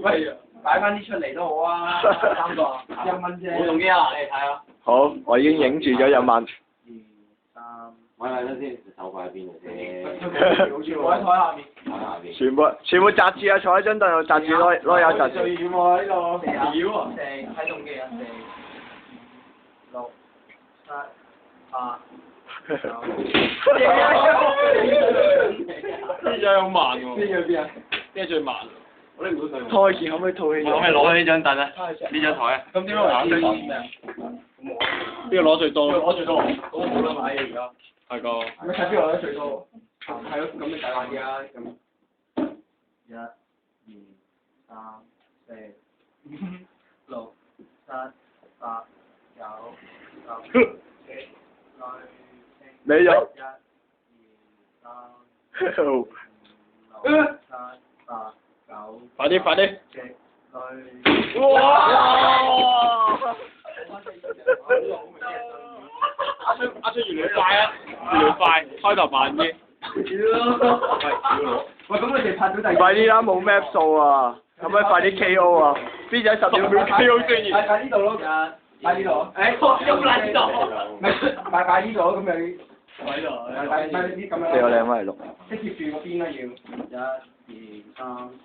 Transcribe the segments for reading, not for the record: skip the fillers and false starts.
喂，擺翻啲出嚟都好啊，3個1蚊啫。冇用機啊，你睇下。好，我已經影住咗1萬。揾下先，手擺喺邊度先？我喺台下面。台下邊。全部雜誌啊，坐喺張凳度雜誌攞有雜誌。最遠喎呢度。屌啊！睇動機啊！4、6、7、8。呢張好慢喎。呢張邊啊？呢最慢。我拎唔到佢。拖件可唔可以套起？我係攞呢張凳啊，呢張台啊。咁點解為之咩啊？邊個攞最多？攞最多，我冇得買嘢而家。係個。咁睇邊個攞得最多？係咯，咁你大玩啲啊，咁。1、2、3、4、5、6、7、8、9、10。你有。1、2、3、4、5、6、7、8、9。快啲！哇！阿出越嚟越快啊！越嚟越快，開頭慢啲。喂，咁你哋拍到第？快啲啦，冇 map 數啊！可唔可以快啲 KO 啊 ？B 仔10秒 KO 雖然。擺呢度咯，擺呢度。誒，咁撚度。咪擺呢度咁樣。擺呢度。擺啲咁樣。4個靚位嚟錄。即貼住個邊啦要。1、2、3、4。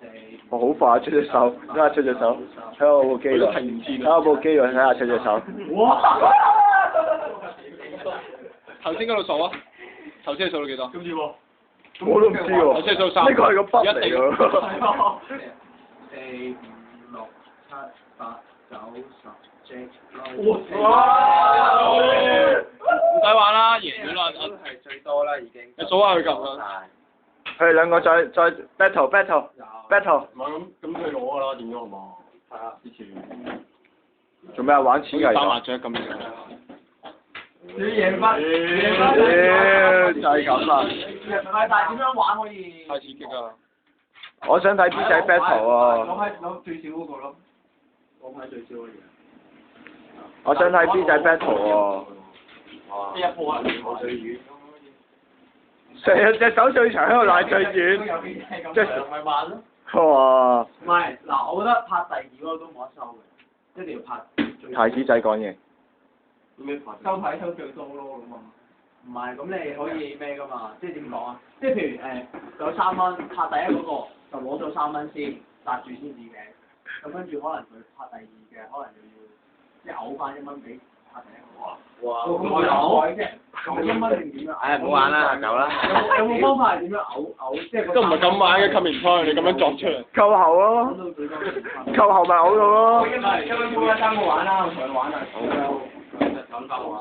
我好快出隻手，睇下出隻手，睇我部機度，睇我部機度，睇下出隻手。哇！頭先嗰度數啊，頭先你數到幾多？今次喎。我都唔知喎。頭先數3。呢個係個筆嚟㗎。4、5、6、7、8、9、10、哇！唔使玩啦，贏咗啦。係最多啦已經。你數下佢夠唔夠？佢哋兩個再 battle。唔係咁佢攞㗎啦，點咗好嘛？係啊，之前。做咩啊？玩錢㗎？打麻雀咁樣。你贏翻，就係咁啦。但係點樣玩可以？太刺激啦！我想睇 B 仔 battle 啊！攞最少嗰個咯，攞牌最少嗰嘢。我想睇 B 仔 battle 喎。呢一波係我最遠。成日隻手最長喺度賴最遠。即係咪慢咯？哇！唔係，嗱，我覺得拍第二嗰個都冇得收嘅，一定要拍最。太子仔講嘢。收牌收最多咯咁啊！唔係，咁你可以咩噶嘛？即係點講啊？即係譬如有3蚊，拍第一嗰個就攞咗3蚊先，搭住先至嘅。咁跟住可能佢拍第二嘅，可能就要即係嘔翻1蚊俾拍第一個。哇！咁我嘔啫，咁1蚊定點樣？唉，唔好玩啦，走啦。有冇方法係點樣嘔？即係都唔係咁玩嘅，吸棉胎，你咁樣作出嚟。扣喉咯，扣喉咪嘔到咯。因為3個玩啦，我同佢玩啊。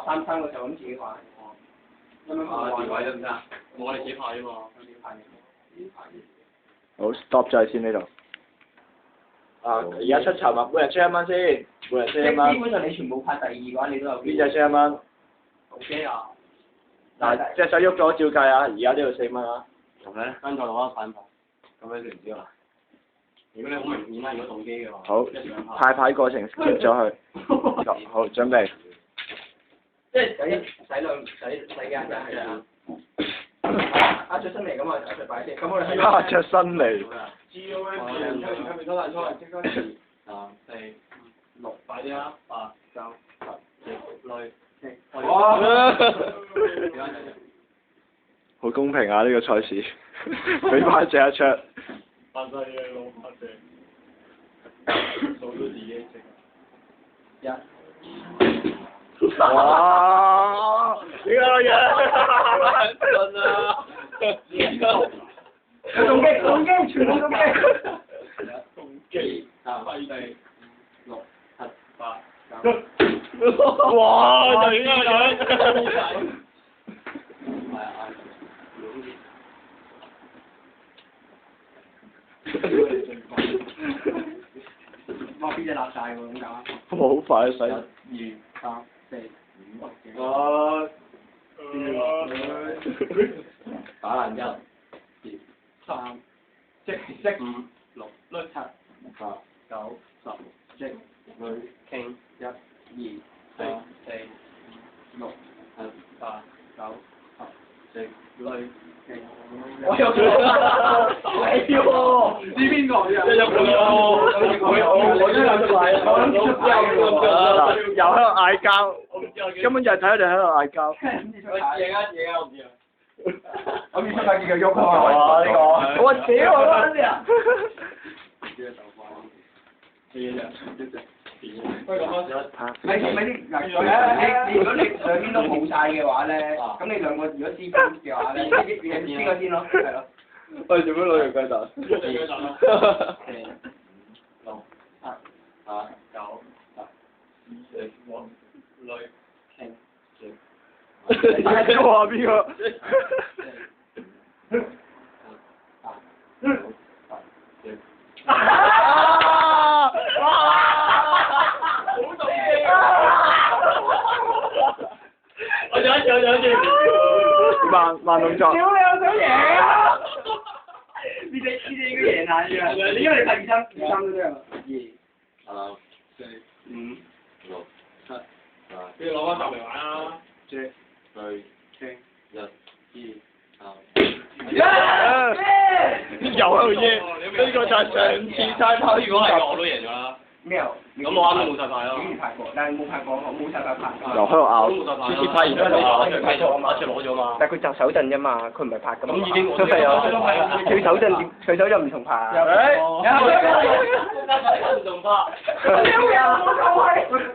三個就咁自己玩。電位得唔得？我哋自己派啫嘛。好 stop 咗先呢度。而家出籌啊！每人出1蚊先，每人出1蚊。基本上你全部拍第二嘅話，你都有。邊隻出1蚊？OK 啊。嗱，隻手喐咗照計啊！而家都要4蚊啊。同咧，跟住攞一反牌，咁樣就唔知啦。如果你好明顯啦，如果動機嘅話。好，派牌過程 skip 咗佢。好，準備。即係洗嘅係啊。阿着新嚟咁啊，着擺先。咁我哋係。阿着新嚟。6擺啲啦，8、9、10、11、哇！好公平啊！呢個賽事，俾翻隻一出。扮晒嘢攞拍隻，數到自己食。1。哇！點解嘅？真啊！動機，全部動機。動機。4、5、6、7、8、9。哇！就點樣？哇！邊隻辣晒喎咁搞？好快洗。1、2、3、4、5、6。打爛1、2、3，即5、6、7、8、9、10，即女傾1、2、3、4、5、6、7、8、9、10，即女傾。我有錯，係喎，知邊個？我都有出牌，我諗出嗱，又喺度嗌交，根本就係睇佢哋喺度嗌交。贏啊！我唔知啊。我見出牌叫佢喐啊！呢個，我屌我嗰陣時啊！喂，咁啊，咪先，嗱，你如果你兩邊都冇晒嘅話咧，咁你兩個如果私分嘅話咧，邊個先咯？係咯。喂，做咩攞條雞蛋？雞蛋啦。六、七、八、九、十、11、12、13、14、哇！邊個？我有一次。慢動作。屌你我想贏啊！呢隻應該贏硬嘅，因為你拍二三都得啊。2、3、4、5、6、7、8、你攞翻10嚟玩啊！ 9、10、11、12、又喺度耶！呢個就係上次猜炮。如果係我都贏咗啦。咩啊？咁我啱都冇晒牌咯。竟然派過，但係冇派過，我冇晒牌派。又喺度拗，次次拍完都係我一次攞咗嘛。但係佢就手震啫嘛，佢唔係拍㗎嘛。咁已經我係啊，佢手震唔佢手震唔同拍啊。同拍。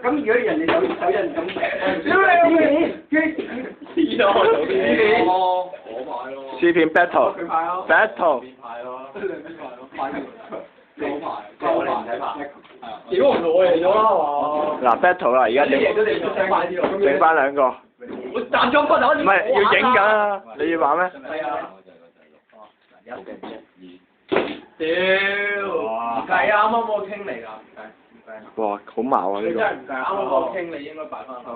咁如果人哋手震咁，屌你我牌咯。試片 battle 佢派咯。 battle。牌咯。派攞牌，我哋唔使牌。屌我贏咗啦係嘛？嗱 battle 啦，而家贏咗你出聲快啲咯。剩翻兩個。我站咗個就可以。唔係要影緊啊！你要玩咩？係啊。屌！唔計啊！啱啱我傾嚟㗎，唔計。哇，好矛啊呢個。你真係唔計，啱啱我傾你應該擺翻好。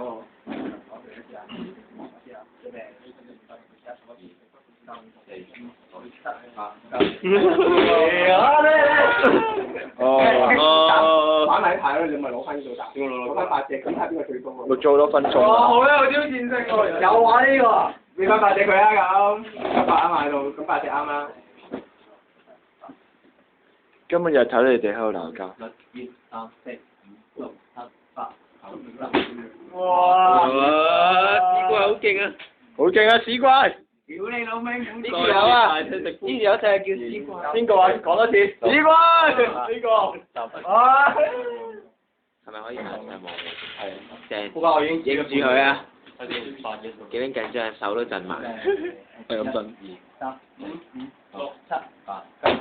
玩埋牌咯，你咪攞翻呢度打。攞翻8隻，咁睇邊個最多喎？咪做多分鐘。哇！好有挑戰性喎，有玩呢個。你翻8隻佢啊咁，8啊買到，咁8隻啱啦。根本就係睇你哋喺度鬧交。1、2、3、4、5、6、7、8、9、10。哇！呢個好勁啊！好勁啊，屎怪！屌你老味，呢呢條友啊，呢條友就係叫屎怪。邊個啊？講多次。屎怪！呢個。啊！係咪可以上網？係。正。不過我已經影住佢啊！睇先8億。幾撚緊張，手都震埋。係咁震。 2、3、5、6、7、8、9。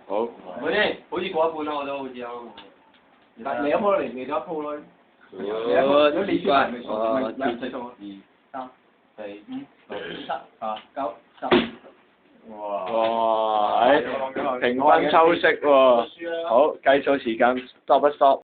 好。嗰啲好似過一半啦，我都好似啱。但你有冇嚟未咗一鋪咯？哦，屎怪。哦，2、3、4、5、6、7、8、9、10。哇！平分秋色喎。好，計數時間 stop 一 stop。